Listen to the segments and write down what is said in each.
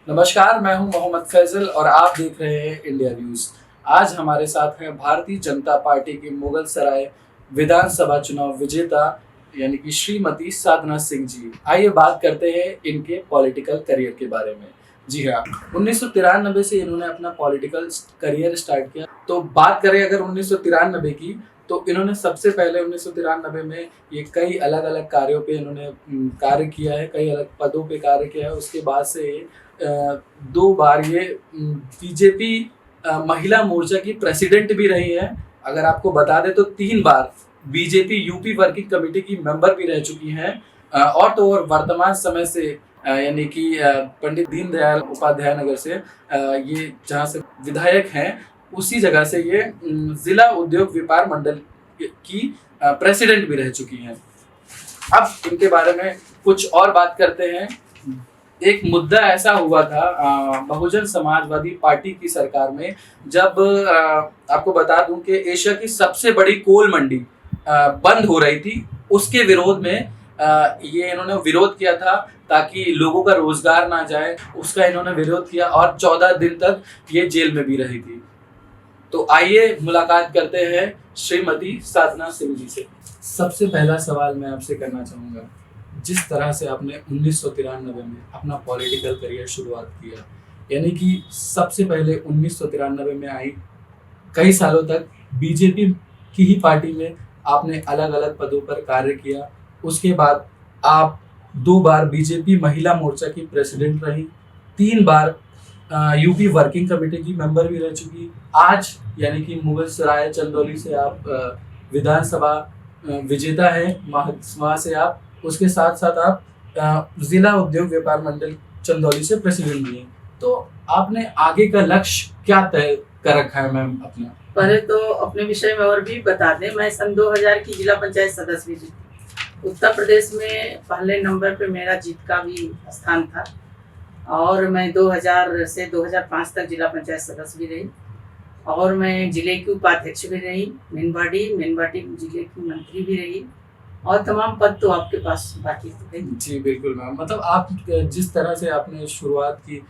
नमस्कार, मैं हूं मोहम्मद फैजल और आप देख रहे हैं इंडिया न्यूज। आज हमारे साथ हैं भारतीय जनता पार्टी की मुगल सराय विधानसभा चुनाव विजेता यानी कि श्रीमती साधना सिंह जी। आइए बात करते हैं इनके पॉलिटिकल करियर के बारे में। जी हाँ, 1993 से इन्होंने अपना पॉलिटिकल करियर स्टार्ट किया। तो बात करें अगर 1993 की, तो इन्होंने सबसे पहले 1993 में ये कई अलग अलग कार्यों पे इन्होंने कार्य किया है, कई अलग पदों पे कार्य किया है। उसके बाद से दो बार ये बीजेपी महिला मोर्चा की प्रेसिडेंट भी रही है। अगर आपको बता दें तो 3 बार बीजेपी यूपी वर्किंग कमेटी की मेंबर भी रह चुकी हैं। और तो और वर्तमान समय से यानी कि पंडित दीनदयाल उपाध्याय नगर से ये जहाँ से विधायक हैं, उसी जगह से ये जिला उद्योग व्यापार मंडल की प्रेसिडेंट भी रह चुकी हैं। अब इनके बारे में कुछ और बात करते हैं। एक मुद्दा ऐसा हुआ था बहुजन समाजवादी पार्टी की सरकार में, जब आपको बता दूं कि एशिया की सबसे बड़ी कोल मंडी बंद हो रही थी, उसके विरोध में ये इन्होंने विरोध किया था ताकि लोगों का रोजगार ना जाए। उसका इन्होंने विरोध किया और 14 दिन तक ये जेल में भी रही थी। तो आइए मुलाकात करते हैं श्रीमती साधना सिंह जी से। सबसे पहला सवाल मैं आपसे करना चाहूँगा, जिस तरह से आपने 1993 में अपना पॉलिटिकल करियर शुरुआत किया, यानी कि सबसे पहले 1993 में आई, कई सालों तक बीजेपी की ही पार्टी में आपने अलग अलग पदों पर कार्य किया। उसके बाद आप 2 बार बीजेपी महिला मोर्चा की प्रेसिडेंट रही, 3 बार यूपी वर्किंग कमेटी की मेंबर भी रह चुकी। आज यानी कि मुगल सराय चंदौली से आप विधानसभा विजेता हैं, वहाँ से आप उसके साथ साथ आप जिला उद्योग व्यापार मंडल चंदौली से प्रेसिडेंट भी हैं। तो आपने आगे का लक्ष्य क्या तय कर रखा है मैम अपना? पहले तो अपने विषय में और भी बता दें, मैं सन 2000 की जिला पंचायत सदस्य भी जीती। उत्तर प्रदेश में पहले नंबर पे मेरा जीत का भी स्थान था और मैं 2000 से 2005 तक जिला पंचायत सदस्य भी रही और मैं जिले की उपाध्यक्ष भी रही, मेनबाटी जिले की मंत्री भी रही और तमाम पद तो आपके पास बाकी थे। जी बिल्कुल मैम, मतलब आप जिस तरह से आपने शुरुआत की,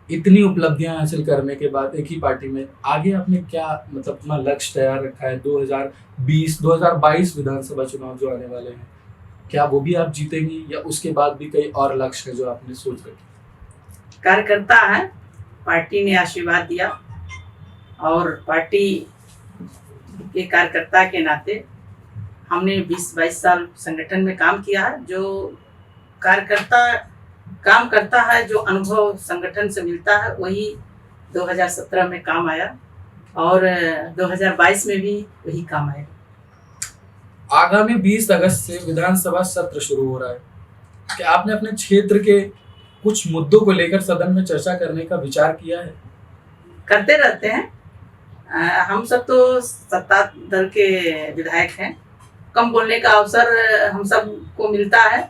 इतनी उपलब्धियां हासिल करने के बाद एक ही पार्टी में, आगे आपने क्या मतलब अपना लक्ष्य तैयार रखा है? 2022 विधानसभा चुनाव जो आने वाले हैं, क्या वो भी आप जीतेंगी या उसके बाद भी कई और लक्ष्य है जो आपने सोच रखे? कार्यकर्ता है, पार्टी ने आशीर्वाद दिया और पार्टी के कार्यकर्ता के नाते हमने 20-22 साल संगठन में काम किया है। जो कार्यकर्ता काम करता है, जो अनुभव संगठन से मिलता है, वही 2017 में काम आया और 2022 में भी वही काम आएगा। आगामी 20 अगस्त से विधानसभा सत्र शुरू हो रहा है। क्या आपने अपने क्षेत्र के कुछ मुद्दों को लेकर सदन में चर्चा करने का विचार किया है? करते रहते हैं। हम सब तो सत्ता दल के विधायक हैं, कम बोलने का अवसर हम सब को मिलता है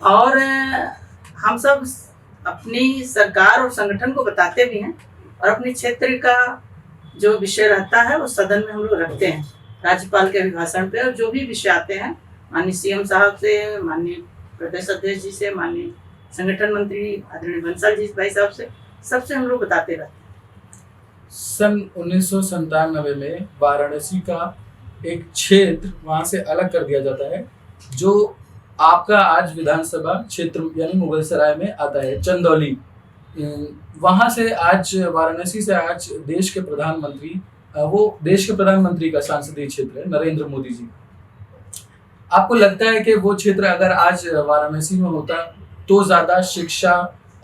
और हम सब अपनी सरकार और संगठन को बताते भी हैं और अपने क्षेत्र का जो विषय रहता है वो सदन में हम लोग रखते हैं। राज्यपाल के अभिभाषण पे और जो भी विषय आते हैं, माननीय सीएम साहब से, माननीय प्रदेश अध्यक्ष जी से, माननीय संगठन मंत्री आदरणीय बंसल जी भाई साहब से, सबसे हम लोग बताते रहते हैं। सन 1997 में वाराणसी का एक क्षेत्र वहां से अलग कर दिया जाता है, जो आपका आज विधानसभा क्षेत्र यानी मुगल सराय में आता है, चंदौली। वहां से आज वाराणसी से आज देश के प्रधानमंत्री, वो देश के प्रधानमंत्री का संसदीय क्षेत्र है, नरेंद्र मोदी जी। आपको लगता है कि वो क्षेत्र अगर आज वाराणसी में होता तो ज्यादा शिक्षा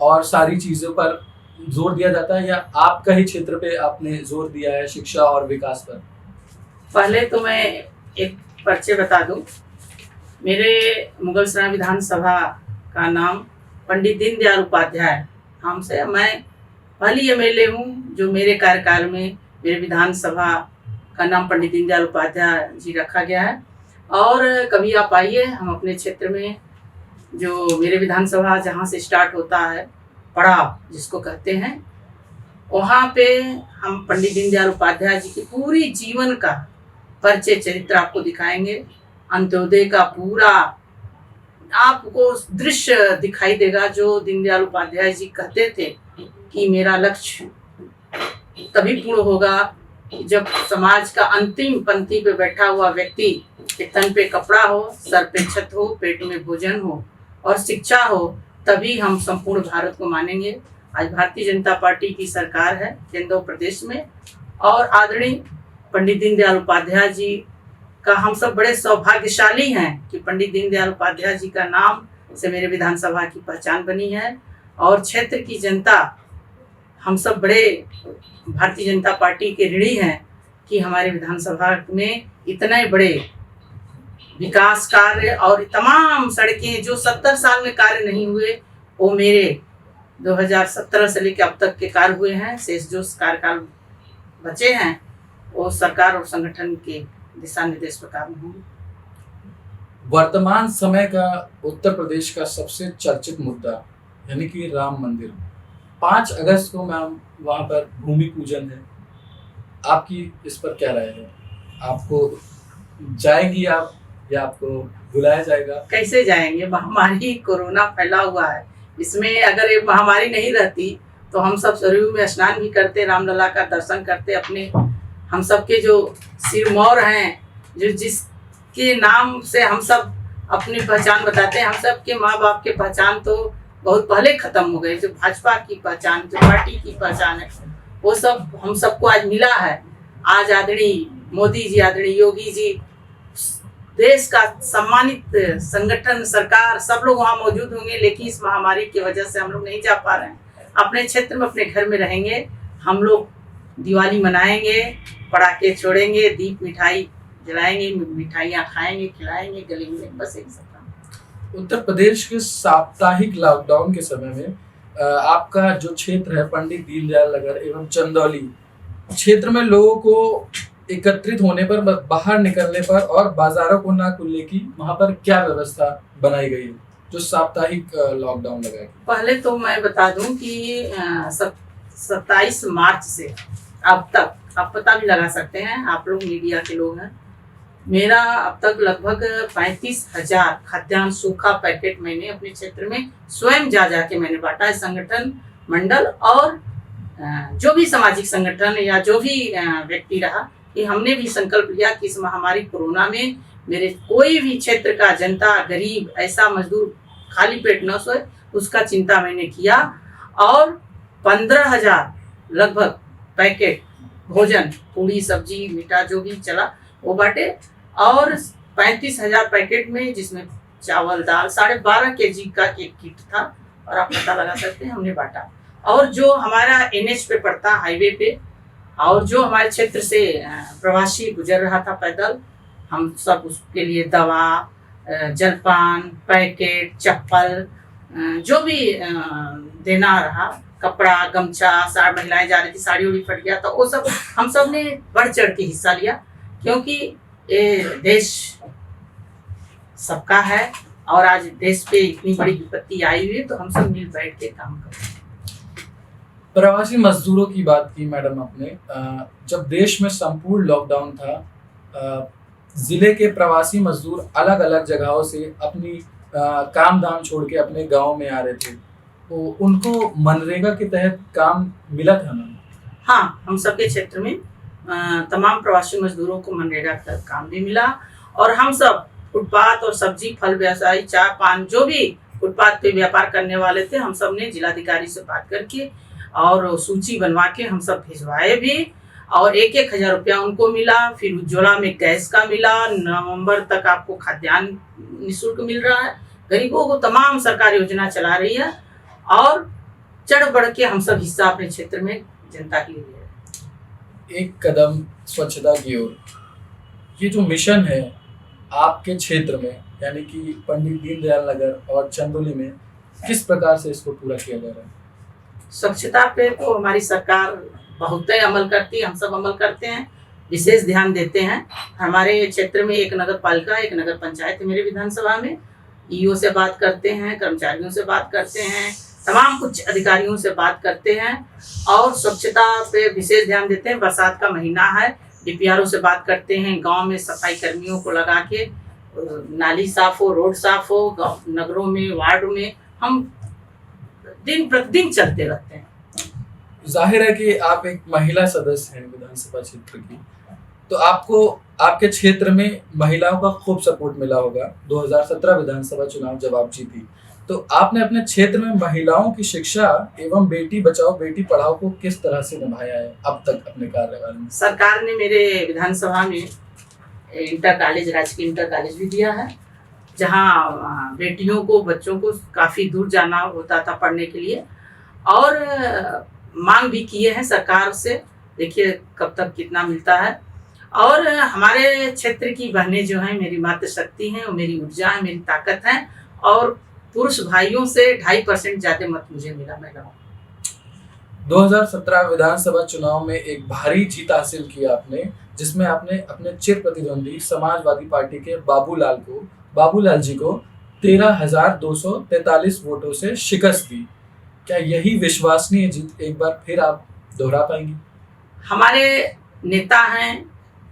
और सारी चीजों पर जोर दिया जाता है, या आपका ही क्षेत्र पे आपने जोर दिया है शिक्षा और विकास पर? पहले तो मैं एक परिचय बता दूं। मेरे मुगल सराय विधानसभा का नाम पंडित दीनदयाल उपाध्याय नाम से, मैं पहली एमएलए हूं जो मेरे कार्यकाल में मेरे विधानसभा का नाम पंडित दीनदयाल उपाध्याय जी रखा गया है। और कभी आप आइए, हम अपने क्षेत्र में जो मेरे विधानसभा जहां से स्टार्ट होता है, पड़ाव जिसको कहते हैं, वहाँ पे हम पंडित दीनदयाल उपाध्याय जी के पूरी जीवन का परिचय चरित्र आपको दिखाएंगे। अंत्योदय का पूरा आपको दृश्य दिखाई देगा जो दीनदयाल उपाध्याय जी कहते थे कि मेरा लक्ष्य तभी पूर्ण होगा जब समाज का अंतिम पंक्ति पे बैठा हुआ व्यक्ति के तन पे कपड़ा हो, सर पे छत हो, पेट में भोजन हो और शिक्षा हो, तभी हम संपूर्ण भारत को मानेंगे। आज भारतीय जनता पार्टी की सरकार है केंद्र प्रदेश में और आदरणीय पंडित दीनदयाल उपाध्याय जी का हम सब बड़े सौभाग्यशाली हैं कि पंडित दीनदयाल उपाध्याय जी का नाम से मेरे विधानसभा की पहचान बनी है और क्षेत्र की जनता हम सब बड़े भारतीय जनता पार्टी के ऋणी हैं कि हमारे विधानसभा में इतने बड़े विकास कार्य और तमाम सड़कें जो 70 साल में कार्य नहीं हुए वो मेरे 2017 से लेकर अब तक के कार्य हुए हैं। शेष जो कार्यकाल बचे हैं वो सरकार और संगठन के दिशा निर्देश पर कार्य होंगे। वर्तमान समय का उत्तर प्रदेश का सबसे चर्चित मुद्दा यानी कि राम मंदिर। 5 अगस्त को मैम वहाँ पर भूमि पूजन है, आपकी इस पर क्या राय है? आपको जाएंगी आप या आपको बुलाया जाएगा? कैसे जाएंगे, महामारी कोरोना फैला हुआ है। इसमें अगर ये महामारी नहीं रहती तो हम सब सरयू में स्नान भी करते, रामलला का दर्शन करते। अपने हम सबके जो सिरमौर हैं, जो जिसके नाम से हम सब अपनी पहचान बताते हैं, हम सब के माँ बाप के पहचान तो बहुत पहले खत्म हो गए। जो भाजपा की पहचान, जो पार्टी की पहचान है, वो सब हम सबको आज मिला है। आज आदरणीय मोदी जी, आदरणीय योगी जी, देश का सम्मानित संगठन, सरकार, सब लोग वहाँ मौजूद होंगे, लेकिन इस महामारी की वजह से हम लोग नहीं जा पा रहे हैं। अपने क्षेत्र में अपने घर में रहेंगे, हम लोग दिवाली मनाएंगे, पटाखे छोड़ेंगे, दीप मिठाई जलाएंगे, मिठाइयाँ खाएंगे, खिलाएंगे, गलेंगे, बस यही सब काम। उत्तर प्रदेश के साप्ताहिक लॉकडाउन के समय में आपका जो क्षेत्र है पंडित दीनदयाल नगर एवं चंदौली क्षेत्र में लोगों को एकत्रित होने पर, बाहर निकलने पर और बाजारों को ना खुलने की वहां पर क्या व्यवस्था बनाई गई है जो साप्ताहिक लॉकडाउन लगा है? पहले तो मैं बता दूं कि 27 मार्च से अब तक आप पता भी लगा सकते हैं, आप लोग मीडिया के लोग हैं, मेरा अब तक लगभग 35,000 खाद्यान्न सूखा पैकेट मैंने अपने क्षेत्र में स्वयं जा के मैंने बांटा है। संगठन मंडल और जो भी सामाजिक संगठन या जो भी व्यक्ति रहा, कि हमने भी संकल्प लिया कि इस महामारी कोरोना में मेरे कोई भी क्षेत्र का जनता, गरीब, ऐसा मजदूर खाली पेट न सोए, उसका चिंता मैंने किया और 15,000 लगभग पैकेट भोजन, पूरी सब्जी मीठा जो भी चला वो बांटे और 35,000 पैकेट में जिसमें चावल दाल 12.5 kg का एक किट था और आप पता लगा सकते हैं हमने बांटा। और जो हमारा NH पे पड़ता, हाईवे पे, और जो हमारे क्षेत्र से प्रवासी गुजर रहा था पैदल, हम सब उसके लिए दवा, जलपान, पैकेट, चप्पल, जो भी देना रहा, कपड़ा, गमछा, महिलाएं जा रही थी, साड़ी उड़ी फट गया तो वो सब हम सब ने बढ़ चढ़ के हिस्सा लिया, क्योंकि ये देश सबका है और आज देश पे इतनी बड़ी विपत्ति आई हुई है तो हम सब मिल बैठ के काम करें। प्रवासी मजदूरों की बात की मैडम आपने, जब देश में संपूर्ण लॉकडाउन था, जिले के प्रवासी मजदूर अलग अलग जगहों से अपनी काम धाम छोड़ के अपने गांव में आ रहे थे, तो उनको मनरेगा के तहत काम मिला था ना? हाँ, हम सबके क्षेत्र में तमाम प्रवासी मजदूरों को मनरेगा के तहत काम भी मिला और हम सब फुटपाथ और सब्जी, फल व्यवसायी, चाय, पान, जो भी फुटपाथ पे व्यापार करने वाले थे, हम सब ने जिलाधिकारी से बात करके और सूची बनवा के हम सब भिजवाए भी और 1,000 रुपया उनको मिला। फिर उज्ज्वला में गैस का मिला, नवंबर तक आपको खाद्यान्न निःशुल्क मिल रहा है। गरीबों को तमाम सरकार योजना चला रही है और चढ़ बढ़ के हम सब हिस्सा अपने क्षेत्र में जनता के लिए ले रहे हैं। एक कदम स्वच्छता की ओर, ये जो मिशन है आपके क्षेत्र में यानी कि पंडित दीनदयाल नगर और चंदौली में, किस प्रकार से इसको पूरा किया जा रहा है? स्वच्छता पे तो हमारी सरकार बहुत ही अमल करती है, हम सब अमल करते हैं, विशेष ध्यान देते हैं। हमारे क्षेत्र में एक नगर पालिका, एक नगर पंचायत है मेरे विधानसभा में। ईओ से बात करते हैं, कर्मचारियों से बात करते हैं, तमाम कुछ अधिकारियों से बात करते हैं और स्वच्छता पे विशेष ध्यान देते हैं। बरसात का महीना है, DPRO से बात करते हैं, गांव में सफाई कर्मियों को लगा के नाली साफ हो, रोड साफ हो, नगरों में, वार्ड में हम दिन प्रतिदिन चलते रहते हैं। जाहिर है कि आप एक महिला सदस्य हैं विधानसभा क्षेत्र की, तो आपको आपके क्षेत्र में महिलाओं का खूब सपोर्ट मिला होगा। 2017 विधानसभा चुनाव जब आप जीती, तो आपने अपने क्षेत्र में महिलाओं की शिक्षा एवं बेटी बचाओ बेटी पढ़ाओ को किस तरह से निभाया है अब तक अपने कार्यकाल में? सरकार ने मेरे विधानसभा में इंटर कॉलेज, राजकीय इंटर कॉलेज भी दिया है, जहाँ बेटियों को, बच्चों को काफ़ी दूर जाना होता था पढ़ने के लिए, और मांग भी किए हैं सरकार से, देखिए कब तक कितना मिलता है। और हमारे क्षेत्र की बहनें जो हैं मेरी मातृशक्ति हैं, और मेरी ऊर्जा है, मेरी ताकत है, और पुरुष भाइयों से 2.5% ज़्यादा मत मुझे मिला महिलाओं। 2017 विधानसभा चुनाव में एक भारी जीत हासिल की आपने, जिसमें आपने अपने चिर प्रतिद्वंदी समाजवादी पार्टी के बाबूलाल जी को 13,243 वोटों से शिकस्त दी। क्या यही विश्वसनीय जीत एक बार फिर आप दोहरा पाएंगी? हमारे नेता हैं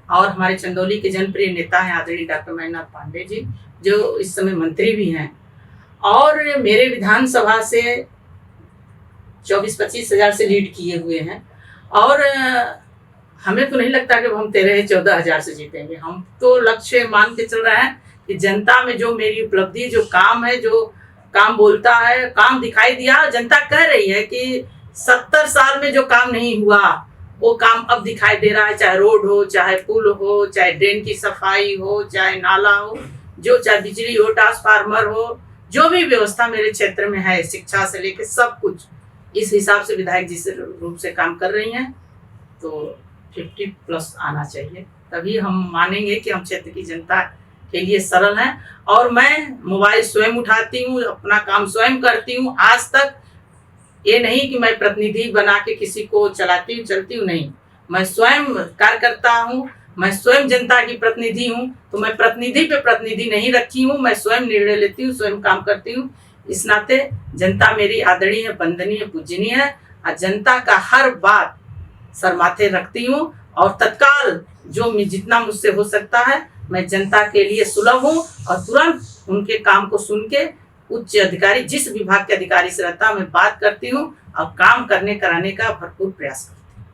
और हमारे चंदौली के जनप्रिय नेता हैं आदरणीय डॉक्टर महेंद्र नाथ पांडे जी, जो इस समय मंत्री भी हैं, और मेरे विधानसभा से 24-25 हज़ार से लीड किए हुए हैं। और हमें तो नहीं लगता कि हम 13-14 हज़ार से जीतेंगे। हम तो लक्ष्य मान के चल रहे हैं कि जनता में जो मेरी उपलब्धि, जो काम है, जो काम बोलता है, काम दिखाई दिया। जनता कह रही है कि 70 साल में जो काम नहीं हुआ वो काम अब दिखाई दे रहा है, चाहे रोड हो, चाहे पुल हो, चाहे ड्रेन की सफाई हो, चाहे नाला हो, चाहे बिजली हो, ट्रांसफार्मर हो, जो भी व्यवस्था मेरे क्षेत्र में है, शिक्षा से लेकर सब कुछ, इस हिसाब से विधायक जिस रूप से काम कर रही हैं, तो 50+ आना चाहिए, तभी हम मानेंगे कि हम क्षेत्र की जनता के लिए सरल हैं। और मैं मोबाइल स्वयं उठाती हूँ, अपना काम स्वयं करती हूँ। आज तक ये नहीं कि मैं प्रतिनिधि बना के किसी को चलती हूँ, नहीं, मैं स्वयं कार्य करता हूँ, मैं स्वयं जनता की प्रतिनिधि हूँ। तो मैं प्रतिनिधि पे प्रतिनिधि नहीं रखी हूँ, मैं स्वयं निर्णय लेती हूँ, स्वयं काम करती हूँ। इस नाते जनता मेरी आदरणीय, वंदनीय, पूजनीय है, और जनता का हर बात सर माथे रखती हूँ, और तत्काल जो जितना मुझसे हो सकता है मैं जनता के लिए सुलभ हूँ, और तुरंत उनके काम को सुन के उच्च अधिकारी, जिस विभाग के अधिकारी से रहता मैं बात करती हूँ, और काम कराने का भरपूर प्रयास करती हूँ।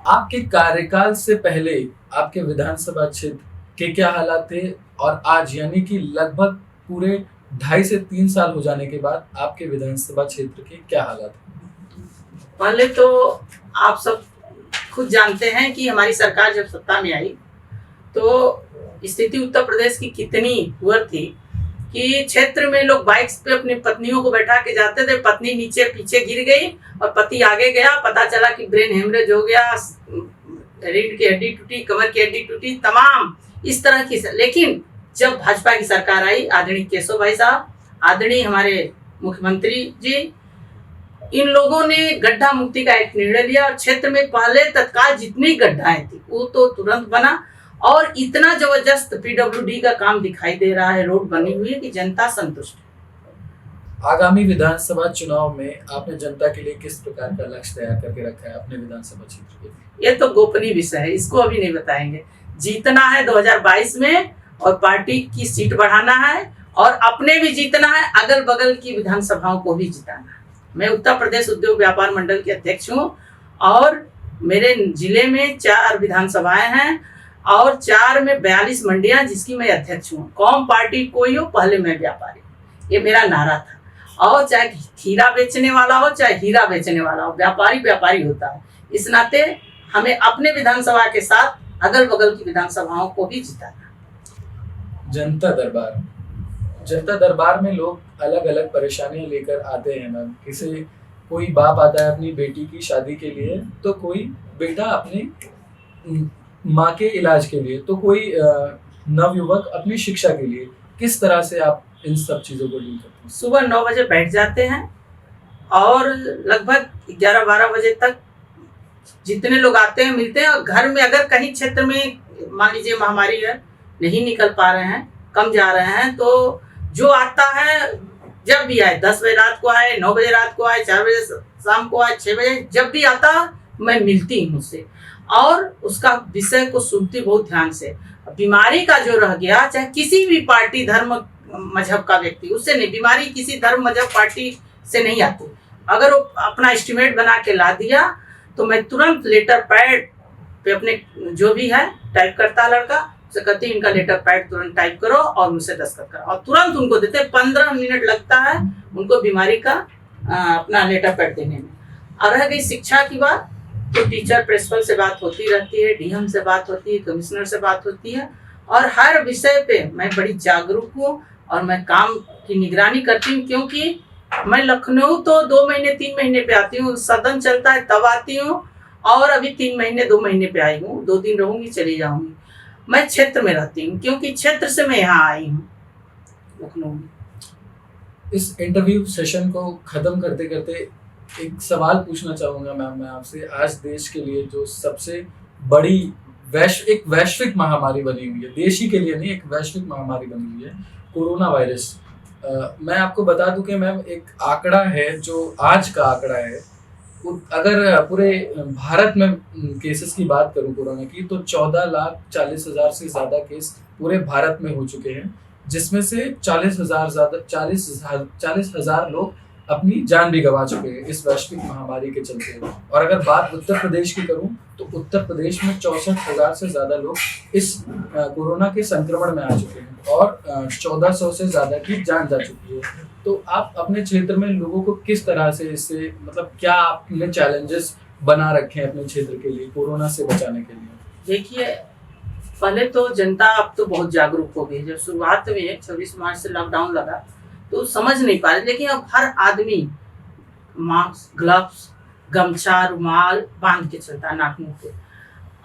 आपके कार्यकाल से पहले आपके विधानसभा क्षेत्र के क्या हालात थे, और आज यानी कि लगभग पूरे 2.5 से 3 साल हो जाने के बाद आपके विधानसभा क्षेत्र के क्या हालात हैं? पहले तो आप सब खुद जानते हैं कि हमारी सरकार जब सत्ता में आई तो स्थिति उत्तर प्रदेश की कितनी पुअर थी कि क्षेत्र में लोग बाइक्स पे अपनी पत्नियों को बैठा के जाते थे, पत्नी नीचे पीछे गिर गई और पति आगे गया, पता चला कि ब्रेन हेमरेज हो गया, रीढ़ की हड्डी टूटी, कमर की हड्डी टूटी, तमाम इस तरह की। लेकिन जब भाजपा की सरकार आई, आदरणीय केशव भाई साहब, आदरणीय हमारे मुख्यमंत्री जी, इन लोगों ने गड्ढा मुक्ति का एक निर्णय लिया, और क्षेत्र में पहले तत्काल जितनी गड्ढाएं थी वो तो तुरंत बना, और इतना जबरदस्त PWD का काम दिखाई दे रहा है, रोड बनी हुई है कि जनता संतुष्ट है। आगामी विधानसभा चुनाव में आपने जनता के लिए किस प्रकार का लक्ष्य तैयार करके रखा है अपने विधानसभा क्षेत्र के? ये तो गोपनीय विषय है, इसको अभी नहीं बताएंगे। जीतना है 2022 में, और पार्टी की सीट बढ़ाना है, और अपने भी जीतना है, अगल बगल की विधानसभाओं को भी जिताना है। मैं उत्तर प्रदेश उद्योग व्यापार मंडल के अध्यक्ष हूँ, और मेरे जिले में 4 विधानसभाएं हैं, और 4 में 42 मंडियां जिसकी मैं अध्यक्ष हूँ। कौन पार्टी कोई हो, पहले मैं व्यापारी, ये मेरा नारा था। और चाहे खीरा बेचने वाला हो, चाहे हीरा बेचने वाला हो, व्यापारी व्यापारी होता है। इस नाते हमें अपने विधानसभा के साथ अगल बगल की विधानसभाओं को भी जिताना। जनता दरबार में लोग अलग अलग परेशानियां लेकर आते हैं मैम। कोई बाप आता है अपनी बेटी की शादी के लिए, तो कोई बेटा अपनी माँ के इलाज के लिए, तो कोई नवयुवक अपनी शिक्षा के लिए। किस तरह से आप इन सब चीज़ों को डील करते हैं? सुबह 9 बजे बैठ जाते हैं, और लगभग 11-12 बजे तक जितने लोग आते हैं मिलते हैं। और घर में अगर कहीं क्षेत्र में मान लीजिए महामारी है, नहीं निकल पा रहे हैं, कम जा रहे हैं, तो जो आता है जब भी आए, 10 बजे रात को आए, 9 बजे रात को आए, 4 बजे शाम को आए, 6 बजे, जब भी आता मैं मिलती हूँ उससे, और उसका विषय को सुनती बहुत ध्यान से। बीमारी का जो रह गया, चाहे किसी भी पार्टी धर्म मजहब का व्यक्ति, उससे नहीं, बीमारी किसी धर्म मजहब पार्टी से नहीं आती। अगर वो अपना एस्टिमेट बना के ला दिया तो मैं तुरंत लेटर पैड पे अपने जो भी है टाइप करता लड़का, उसे कहती इनका लेटर पैड तुरंत टाइप करो और मुझसे दस्तखत करो, और तुरंत उनको देते। 15 मिनट लगता है उनको बीमारी का अपना लेटर पैड देने में। और रह गई शिक्षा की बात, तो टीचर प्रिंसिपल से बात होती रहती है, डीएम से बात होती है, कमिश्नर से बात होती है, और हर विषय पे मैं बड़ी जागरूक हूँ और मैं काम की निगरानी करती हूँ। क्योंकि मैं लखनऊ तो 2 महीने 3 महीने पे आती हूँ, सदन चलता है तब आती हूँ, और अभी 3 महीने 2 महीने पे आई हूँ, 2 दिन रहूंगी चली जाऊंगी। मैं क्षेत्र में रहती हूँ क्योंकि क्षेत्र से मैं यहाँ आई हूँ लखनऊ में। इस इंटरव्यू सेशन को खत्म करते करते एक सवाल पूछना चाहूंगा मैम, मैं आपसे। आज देश के लिए जो सबसे बड़ी एक वैश्विक महामारी बनी हुई है, देश ही के लिए नहीं, एक वैश्विक महामारी बनी हुई है, कोरोना वायरस। मैं आपको बता दूं कि मैम एक आंकड़ा है जो आज का आंकड़ा है, अगर पूरे भारत में केसेस की बात करूं कोरोना की, तो 14,40,000 से ज़्यादा केस पूरे भारत में हो चुके हैं, जिसमें से 40,000 लोग अपनी जान भी गंवा चुके हैं इस वैश्विक महामारी के चलते। और अगर बात उत्तर प्रदेश की करूं तो उत्तर प्रदेश में 64,000 से ज़्यादा लोग इस कोरोना के संक्रमण में आ चुके हैं और 1400 से ज़्यादा की जान जा चुकी है। तो आप अपने क्षेत्र में लोगों को किस तरह से इससे, मतलब क्या आपने चैलेंजेस बना रखे हैं अपने क्षेत्र के लिए कोरोना से बचाने के लिए? देखिए, पहले तो जनता अब तो बहुत जागरूक हो गई। जब शुरुआत में 26 मार्च से लॉकडाउन लगा तो समझ नहीं पा रहे, लेकिन अब हर आदमी मास्क, ग्लव्स, गमछा, रुमाल बांध के चलता है नाक मुंह पे,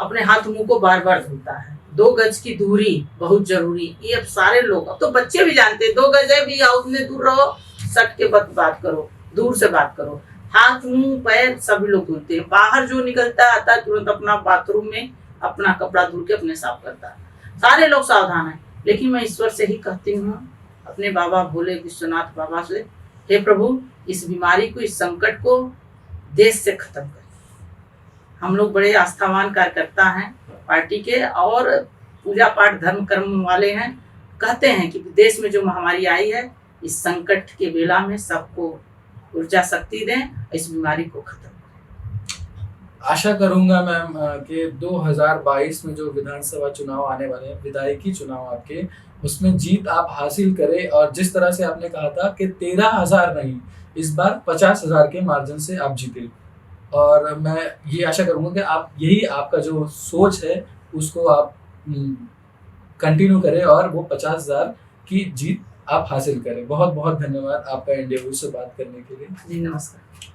अपने हाथ मुंह को बार बार धोता है, 2 गज की दूरी बहुत जरूरी। ये अब सारे लोग, अब तो बच्चे भी जानते हैं 2 गज है भी, आओ उतने दूर रहो, सट के बात करो, दूर से बात करो। हाथ मुंह पैर सभी लोग धोते हैं। बाहर जो निकलता है आता है तुरंत अपना बाथरूम में अपना कपड़ा धुल के अपने साफ करता है। सारे लोग सावधान हैं, लेकिन मैं ईश्वर से ही कहती हूँ, अपने बाबा भोले विश्वनाथ बाबा से, हे प्रभु इस बीमारी को, इस संकट को देश से खत्म कर। हम लोग बड़े आस्थावान कार्यकर्ता हैं पार्टी के, और पूजा पाठ धर्म कर्म वाले हैं। कहते हैं कि देश में जो महामारी आई है, इस संकट के बेला में सबको ऊर्जा शक्ति दें, इस बीमारी को खत्म करें। आशा करूंगा मैम कि 2022 में जो विधानसभा चुनाव आने वाले हैं, विधायकी चुनाव आपके, उसमें जीत आप हासिल करें। और जिस तरह से आपने कहा था कि 13,000 नहीं, इस बार 50,000 के मार्जिन से आप जीते। और मैं ये आशा करूंगा कि आप यही आपका जो सोच है उसको आप कंटिन्यू करें और वो 50,000 की जीत आप हासिल करें। बहुत बहुत धन्यवाद आपका इंडिया व्यूज से बात करने के लिए। जी नमस्कार।